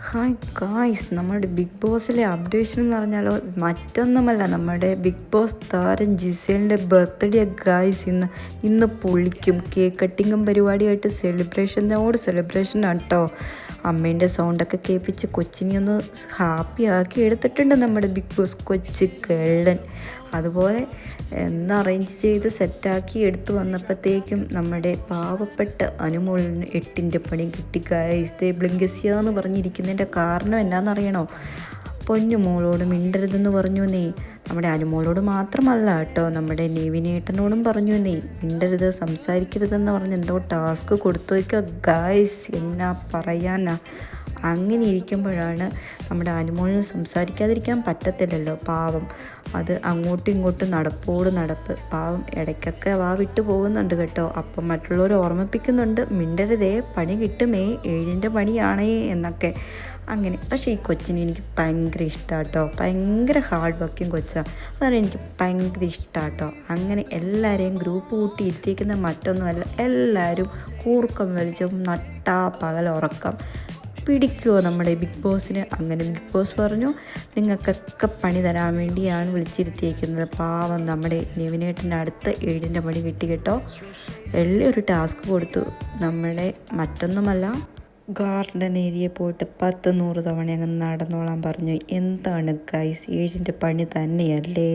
Hi guys, നമ്മുടെ big ബോസിലെ updation എന്ന് പറഞ്ഞാലോ മറ്റൊന്നുമല്ല, നമ്മുടെ ബിഗ് ബോസ് താരം ജിസേലിൻ്റെ ബർത്ത്ഡേ ഗായ്സ്. ഇന്ന് പൊളിക്കും. കേക്ക് കട്ടിങ്ങും പരിപാടിയായിട്ട് സെലിബ്രേഷൻ കേട്ടോ. അമ്മേൻ്റെ സൗണ്ടൊക്കെ കേൾപ്പിച്ച് കൊച്ചിനെ ഒന്ന് ഹാപ്പി ആക്കി എടുത്തിട്ടുണ്ട് നമ്മുടെ ബിഗ് ബോസ് കൊച്ച് കേളൻ. അതുപോലെ എന്ന് അറേഞ്ച് ചെയ്ത് സെറ്റാക്കി എടുത്തു വന്നപ്പോഴത്തേക്കും നമ്മുടെ പാവപ്പെട്ട അനുമോളിന് 8ൻ്റെ പണി കിട്ടി ഗായ്സ്. ബ്ലിങ്കസ്യ എന്ന് പറഞ്ഞിരിക്കുന്നതിൻ്റെ കാരണം എന്നാണെന്നറിയണോ? പൊന്നു മോളോട് മിണ്ടരുതെന്ന് പറഞ്ഞു എന്നേ. നമ്മുടെ അനുമോളോട് മാത്രമല്ല കേട്ടോ, നമ്മുടെ നെവിനേട്ടനോടും പറഞ്ഞു എന്നേ, മിണ്ടരുത് സംസാരിക്കരുതെന്ന് പറഞ്ഞ് എന്തോ ടാസ്ക് കൊടുത്തു വയ്ക്കുക ഗായ്സ്. എന്നാ പറയാനാ. അങ്ങനെ ഇരിക്കുമ്പോഴാണ് നമ്മുടെ അനുമോളിന് സംസാരിക്കാതിരിക്കാൻ പറ്റത്തില്ലല്ലോ, പാവം. അത് അങ്ങോട്ടും ഇങ്ങോട്ടും നടപ്പ്. പാവം ഇടയ്ക്കൊക്കെ വിട്ടു പോകുന്നുണ്ട് കേട്ടോ. അപ്പം മറ്റുള്ളവർ ഓർമ്മിപ്പിക്കുന്നുണ്ട്, മിണ്ടരുതേ, പണി കിട്ടുമേ, 7ൻ്റെ പണിയാണേ എന്നൊക്കെ. അങ്ങനെ. പക്ഷേ ഈ കൊച്ചിനെ എനിക്ക് ഭയങ്കര ഇഷ്ടമാണ് കേട്ടോ. ഭയങ്കര ഹാർഡ് വർക്കിംഗ് കൊച്ചാണ്. അതാണ് എനിക്ക് ഭയങ്കര ഇഷ്ടമാണ് കേട്ടോ. അങ്ങനെ എല്ലാവരെയും ഗ്രൂപ്പ് കൂട്ടി ഇരുത്തിയിരിക്കുന്ന മറ്റൊന്നുമല്ല, എല്ലാവരും കൂർക്കം വലിച്ചും നട്ടാ പകൽ ഉറക്കം പിടിക്കുമോ നമ്മുടെ ബിഗ് ബോസിന്. അങ്ങനെ ബിഗ് ബോസ് പറഞ്ഞു, നിങ്ങൾക്കൊക്കെ പണി തരാൻ വേണ്ടിയാണ് വിളിച്ചിരുത്തിയിരിക്കുന്നത്. പാവം നമ്മുടെ നെവിനേട്ടൻ്റെ അടുത്ത് 7ൻ്റെ പണി കിട്ടി കേട്ടോ. വലിയൊരു ടാസ്ക് കൊടുത്തു. നമ്മുടെ മറ്റൊന്നുമല്ല, ഗാർഡൻ ഏരിയ പോയിട്ട് 10-100 തവണ അങ്ങ് നടന്നോളാൻ പറഞ്ഞു. എന്താണ് ഗൈസ്, 7ൻ്റെ പണി തന്നെയല്ലേ.